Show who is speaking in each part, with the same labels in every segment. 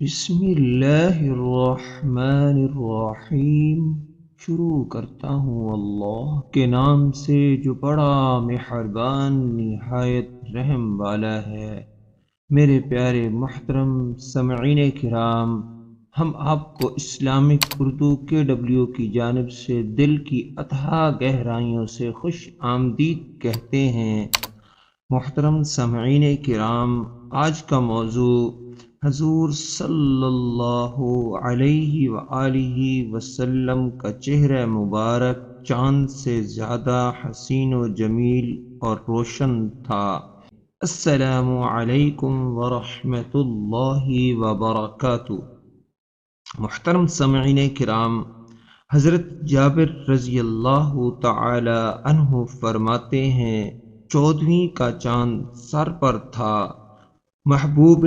Speaker 1: بسم اللہ الرحمن الرحیم۔ شروع کرتا ہوں اللہ کے نام سے جو بڑا مہربان نہایت رحم والا ہے۔ میرے پیارے محترم سامعین کرام، ہم آپ کو اسلامک اردو KW کی جانب سے دل کی اتھاہ گہرائیوں سے خوش آمدید کہتے ہیں۔ محترم سامعین کرام، آج کا موضوع حضور صلی اللہ علیہ وآلہ وسلم کا چہرہ مبارک چاند سے زیادہ حسین و جمیل اور روشن تھا۔ السلام علیکم ورحمۃ اللہ وبرکاتہ۔ محترم سامعین کرام، حضرت جابر رضی اللہ تعالی عنہ فرماتے ہیں، 14ویں کا چاند سر پر تھا۔ محبوب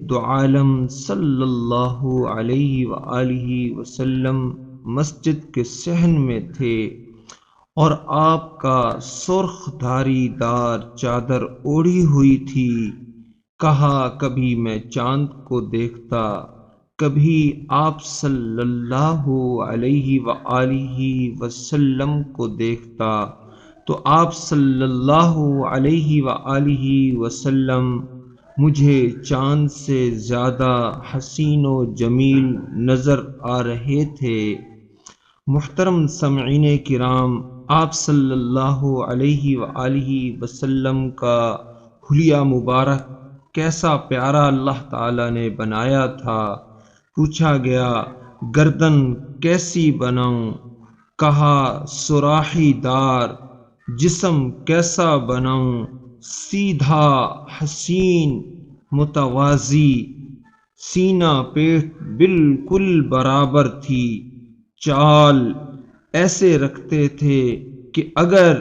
Speaker 1: دو عالم صلی اللہ علیہ وآلہ وسلم مسجد کے صحن میں تھے اور آپ کا سرخ دھاری دار چادر اوڑھی ہوئی تھی۔ کہا، کبھی میں چاند کو دیکھتا، کبھی آپ صلی اللہ علیہ وآلہ وسلم کو دیکھتا تو آپ صلی اللہ علیہ وآلہ وسلم مجھے چاند سے زیادہ حسین و جمیل نظر آ رہے تھے۔ محترم سامعین کرام، آپ صلی اللہ علیہ وآلہ وسلم کا حلیہ مبارک کیسا پیارا اللہ تعالی نے بنایا تھا۔ پوچھا گیا، گردن کیسی بناؤں؟ کہا، سراحی دار۔ جسم کیسا بناؤں؟ سیدھا، حسین، متوازی۔ سینہ پیٹھ بالکل برابر تھی۔ چال ایسے رکھتے تھے کہ اگر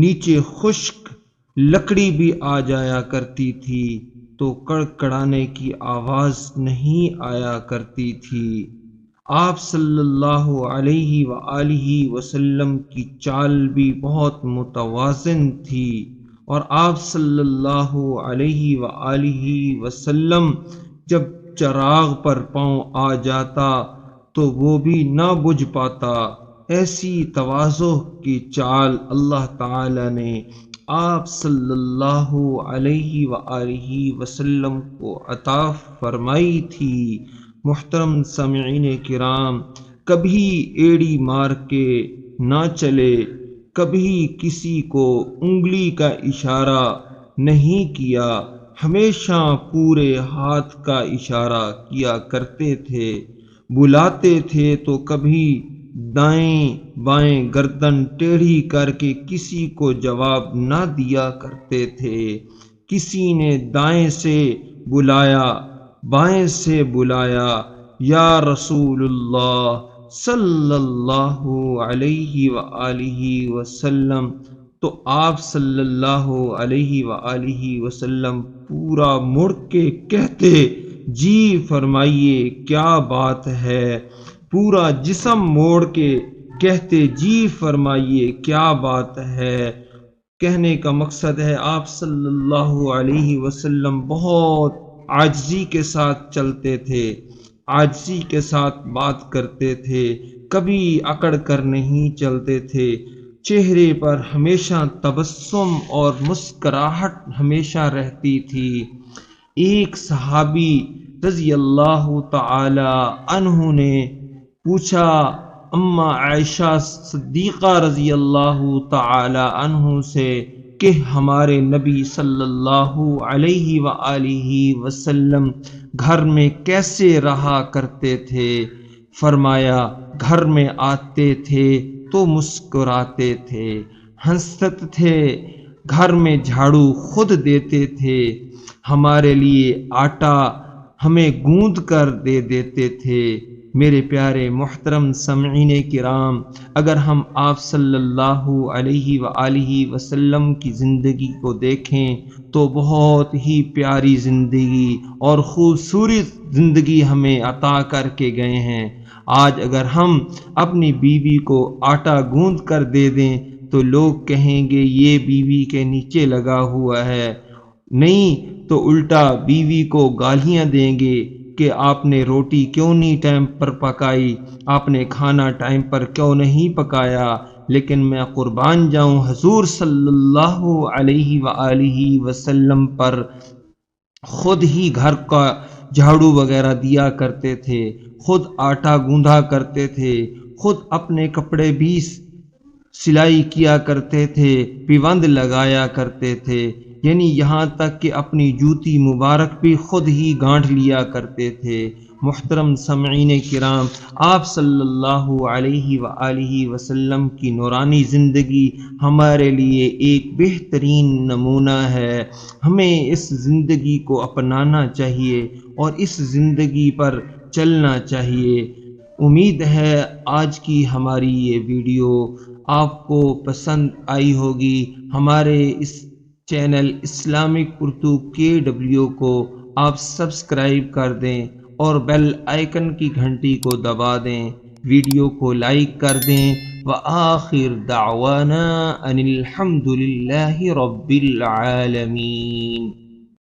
Speaker 1: نیچے خشک لکڑی بھی آ جایا کرتی تھی تو کڑکڑانے کی آواز نہیں آیا کرتی تھی۔ آپ صلی اللہ علیہ وآلہ وسلم کی چال بھی بہت متوازن تھی، اور آپ صلی اللہ علیہ وآلہ وسلم جب چراغ پر پاؤں آ جاتا تو وہ بھی نہ بجھ پاتا۔ ایسی تواضع کی چال اللہ تعالی نے آپ صلی اللہ علیہ وآلہ وسلم کو عطا فرمائی تھی۔ محترم سامعین کرام، کبھی ایڑی مار کے نہ چلے، کبھی کسی کو انگلی کا اشارہ نہیں کیا، ہمیشہ پورے ہاتھ کا اشارہ کیا کرتے تھے۔ بلاتے تھے تو کبھی دائیں بائیں گردن ٹیڑھی کر کے کسی کو جواب نہ دیا کرتے تھے۔ کسی نے دائیں سے بلایا، بائیں سے بلایا، یا رسول اللہ صلی اللہ علیہ وآلہ وسلم، تو آپ صلی اللہ علیہ وآلہ وسلم پورا مڑ کے کہتے، جی فرمائیے کیا بات ہے۔ پورا جسم موڑ کے کہتے، جی فرمائیے کیا بات ہے۔ کہنے کا مقصد ہے، آپ صلی اللہ علیہ وسلم بہت عاجزی کے ساتھ چلتے تھے، عاجزی کے ساتھ بات کرتے تھے، کبھی اکڑ کر نہیں چلتے تھے۔ چہرے پر ہمیشہ تبسم اور مسکراہٹ ہمیشہ رہتی تھی۔ ایک صحابی رضی اللہ تعالی عنہ نے پوچھا اما عائشہ صدیقہ رضی اللہ تعالی عنہ سے کہ ہمارے نبی صلی اللہ علیہ وآلہ وسلم گھر میں کیسے رہا کرتے تھے؟ فرمایا، گھر میں آتے تھے تو مسکراتے تھے، ہنستے تھے، گھر میں جھاڑو خود دیتے تھے، ہمارے لیے آٹا ہمیں گوندھ کر دے دیتے تھے۔ میرے پیارے محترم سامعین کرام، اگر ہم آپ صلی اللہ علیہ وآلہ وسلم کی زندگی کو دیکھیں تو بہت ہی پیاری زندگی اور خوبصورت زندگی ہمیں عطا کر کے گئے ہیں۔ آج اگر ہم اپنی بیوی کو آٹا گوندھ کر دے دیں تو لوگ کہیں گے یہ بیوی کے نیچے لگا ہوا ہے، نہیں تو الٹا بیوی کو گالیاں دیں گے، کہ آپ نے روٹی کیوں نہیں ٹائم پر پکائی، آپ نے کھانا ٹائم پر کیوں نہیں پکایا، لیکن میں قربان جاؤں حضور صلی اللہ علیہ وآلہ وسلم پر خود ہی گھر کا جھاڑو وغیرہ دیا کرتے تھے، خود آٹا گوندھا کرتے تھے، خود اپنے کپڑے بھی سلائی کیا کرتے تھے، پیوند لگایا کرتے تھے، یعنی یہاں تک کہ اپنی جوتی مبارک بھی خود ہی گانٹھ لیا کرتے تھے۔ محترم سامعین کرام، آپ صلی اللہ علیہ وآلہ وسلم کی نورانی زندگی ہمارے لیے ایک بہترین نمونہ ہے۔ ہمیں اس زندگی کو اپنانا چاہیے اور اس زندگی پر چلنا چاہیے۔ امید ہے آج کی ہماری یہ ویڈیو آپ کو پسند آئی ہوگی۔ ہمارے اس چینل اسلامک اردو KW کو آپ سبسکرائب کر دیں اور بیل آئیکن کی گھنٹی کو دبا دیں، ویڈیو کو لائک کر دیں۔ وآخر دعوانا ان الحمد للہ رب العالمین۔